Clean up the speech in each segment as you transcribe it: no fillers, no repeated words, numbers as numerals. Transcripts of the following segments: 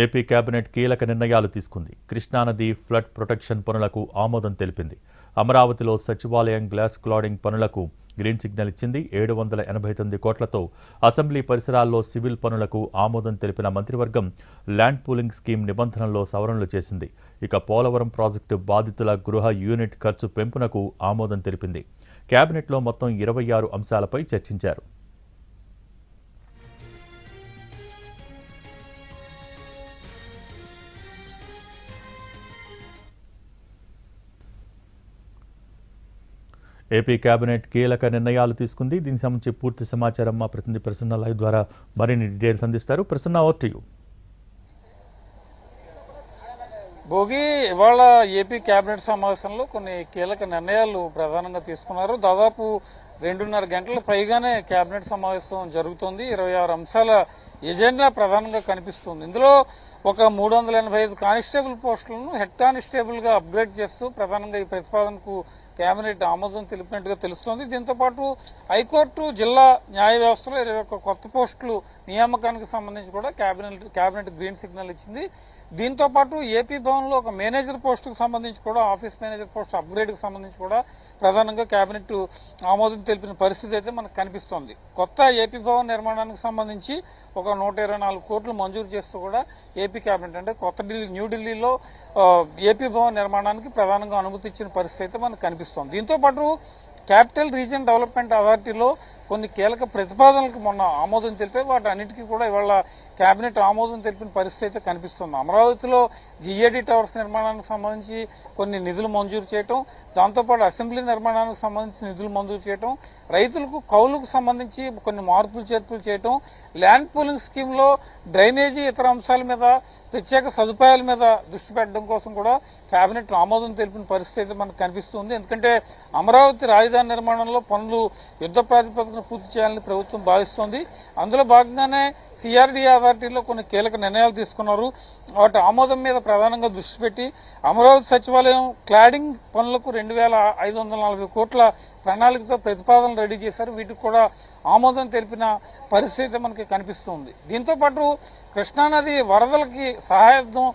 AP cabinet కీలక నిర్ణయాలు తీసుకుంది. కృష్ణానది ఫ్లడ్ ప్రొటెక్షన్ పనులకు ఆమోదం తెలిపింది. అమరావతిలో సచివాలయం గ్లాస్ క్లాడింగ్ పనులకు గ్రీన్ సిగ్నల్ ఇచ్చింది. 789 కోట్లతో అసెంబ్లీ పరిసరాల్లో సివిల్ పనులకు ఆమోదం తెలిపిన మంత్రివర్గం ల్యాండ్ పూలింగ్ స్కీమ్ నిబంధనల్లో సవరణలు చేసింది. ఇక పోలవరం ప్రాజెక్టు బాధితుల గృహ యూనిట్ ఖర్చు పెంపునకు ఆమోదం తెలిపింది. కేబినెట్లో మొత్తం 26 అంశాలపై చర్చించారు. ఏపీ కేబినెట్ కీలక నిర్ణయాలు తీసుకుంది. దీనికి సంబంధించి పూర్తి సమాచారం మా ప్రతినిధి ప్రసన్న లైవ్ ద్వారా మరిన్ని డీటెయిల్స్ అందిస్తారు. Prasanna, over to you. Bhogi, ఇవాళ ఏపీ కేబినెట్ సమావేశంలో కొన్ని కీలక నిర్ణయాలు ప్రధానంగా తీసుకున్నారు. దాదాపు 2.5 గంటల పైగానే కేబినెట్ సమావేశం జరుగుతోంది. 26 అంశాల ఎజెండా ప్రధానంగా కనిపిస్తుంది. ఇందులో ఒక 385 కానిస్టేబుల్ పోస్టులను హెడ్ కానిస్టేబుల్ గా అప్గ్రేడ్ చేస్తూ ప్రధానంగా ఈ ప్రతిపాదనకు కేబినెట్ ఆమోదం తెలిపినట్టుగా తెలుస్తోంది. దీంతో పాటు హైకోర్టు, జిల్లా న్యాయ వ్యవస్థలో 21 కొత్త పోస్టులు నియామకానికి సంబంధించి కూడా కేబినెట్ గ్రీన్ సిగ్నల్ ఇచ్చింది. దీంతో పాటు ఏపీ భవన్ లో ఒక మేనేజర్ పోస్టుకు సంబంధించి కూడా, ఆఫీస్ మేనేజర్ పోస్ట్ అప్గ్రేడ్ కు సంబంధించి కూడా ప్రధానంగా కేబినెట్ ఆమోదం తెలిపిన పరిస్థితి అయితే మనకు కనిపిస్తోంది. కొత్త ఏపీ భవన్ నిర్మాణానికి సంబంధించి ఒక 124 కోట్లు మంజూరు చేస్తూ కూడా ఏపీ కేబినెట్, అంటే న్యూఢిల్లీలో ఏపీ భవన్ నిర్మాణానికి ప్రధానంగా అనుమతి ఇచ్చిన పరిస్థితి అయితే మనకు కనిపిస్తుంది. దీంతో పాటు క్యాపిటల్ రీజియన్ డెవలప్మెంట్ అథారిటీలో కొన్ని కీలక ప్రతిపాదనలకు మొన్న ఆమోదం తెలిపాయి. వాటి అన్నిటికీ కూడా ఇవాళ కేబినెట్ ఆమోదం తెలిపిన పరిస్థితి అయితే కనిపిస్తుంది. అమరావతిలో జిఏడి టవర్స్ నిర్మాణానికి సంబంధించి కొన్ని నిధులు మంజూరు చేయటం, దాంతోపాటు అసెంబ్లీ నిర్మాణానికి సంబంధించి నిధులు మంజూరు చేయటం, రైతులకు కౌలుకు సంబంధించి కొన్ని మార్పులు చేర్పులు చేయటం, ల్యాండ్ పూలింగ్ స్కీమ్ లో డ్రైనేజీ ఇతర అంశాల మీద, ప్రత్యేక సదుపాయాల మీద దృష్టి పెట్టడం కోసం కూడా కేబినెట్ ఆమోదం తెలిపిన పరిస్థితి అయితే మనకు కనిపిస్తుంది. ఎందుకంటే అమరావతి రాజధాని నిర్మాణంలో పనులు యుద్ధ ప్రాతిపదికన పూర్తి చేయాలని ప్రభుత్వం భావిస్తోంది. అందులో భాగంగానే సిఆర్డీ అథారిటీలో కొన్ని కీలక నిర్ణయాలు తీసుకున్నారు. వాటి ఆమోదం మీద ప్రధానంగా దృష్టి పెట్టి అమరావతి సచివాలయం క్లాడింగ్ పనులకు 2,540 కోట్ల ప్రణాళికతో ప్రతిపాదనలు రెడీ చేశారు. వీటికి కూడా ఆమోదం తెలిపిన పరిస్థితి మనకి కనిపిస్తుంది. దీంతో పాటు కృష్ణానది వరదలకి సహాయార్థం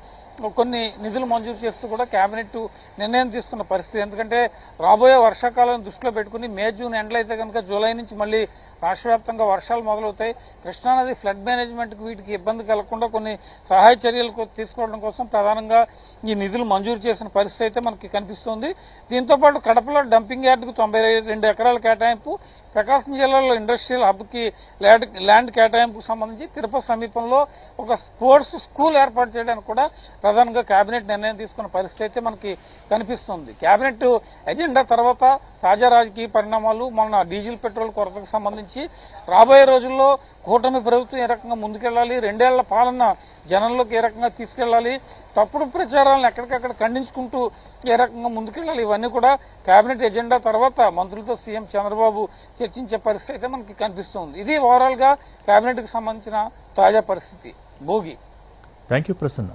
కొన్ని నిధులు మంజూరు చేస్తూ కూడా కేబినెట్ నిర్ణయం తీసుకున్న పరిస్థితి. ఎందుకంటే రాబోయే వర్షాకాలాన్ని దృష్టిలో పెట్టుకుని మే, జూన్ ఎండలు అయితే కనుక జూలై నుంచి మళ్లీ రాష్ట్ర వ్యాప్తంగా వర్షాలు మొదలవుతాయి. కృష్ణానది ఫ్లడ్ మేనేజ్మెంట్ కు వీటికి ఇబ్బంది కలగకుండా కొన్ని సహాయ చర్యలు తీసుకోవడం కోసం ప్రధానంగా ఈ నిధులు మంజూరు చేసిన పరిస్థితి అయితే మనకి కనిపిస్తుంది. దీంతో పాటు కడపలో డంపింగ్ యార్డుకు 92 ఎకరాల కేటాయింపు, ప్రకాశం జిల్లాలో ఇండస్ట్రియల్ హబ్ కి ల్యాండ్ కేటాయింపుకు సంబంధించి తిరుపతి సమీపంలో ఒక స్పోర్ట్స్ స్కూల్ ఏర్పాటు చేయడానికి కూడా ప్రధానంగా కేబినెట్ నిర్ణయం తీసుకున్న పరిస్థితి అయితే మనకి కనిపిస్తుంది. కేబినెట్ ఎజెండా తర్వాత తాజా రాజకీయ పరిణామాలు, మొన్న డీజిల్ పెట్రోల్ కొరతకు సంబంధించి రాబోయే రోజుల్లో కూటమి ప్రభుత్వం ఏ రకంగా ముందుకెళ్లాలి, 2 ఏళ్ల పాలన జనంలోకి ఏ రకంగా తీసుకెళ్లాలి, తప్పుడు ప్రచారాలను ఎక్కడికక్కడ ఖండించుకుంటూ ఏ రకంగా ముందుకెళ్లాలి, ఇవన్నీ కూడా కేబినెట్ ఎజెండా తర్వాత మంత్రులతో సీఎం చంద్రబాబు చర్చించే పరిస్థితి అయితే మనకి కనిపిస్తుంది. ఇది ఓవరాల్ గా కేబినెట్ కి సంబంధించిన తాజా పరిస్థితి. భోగి. Thank you Prasanna.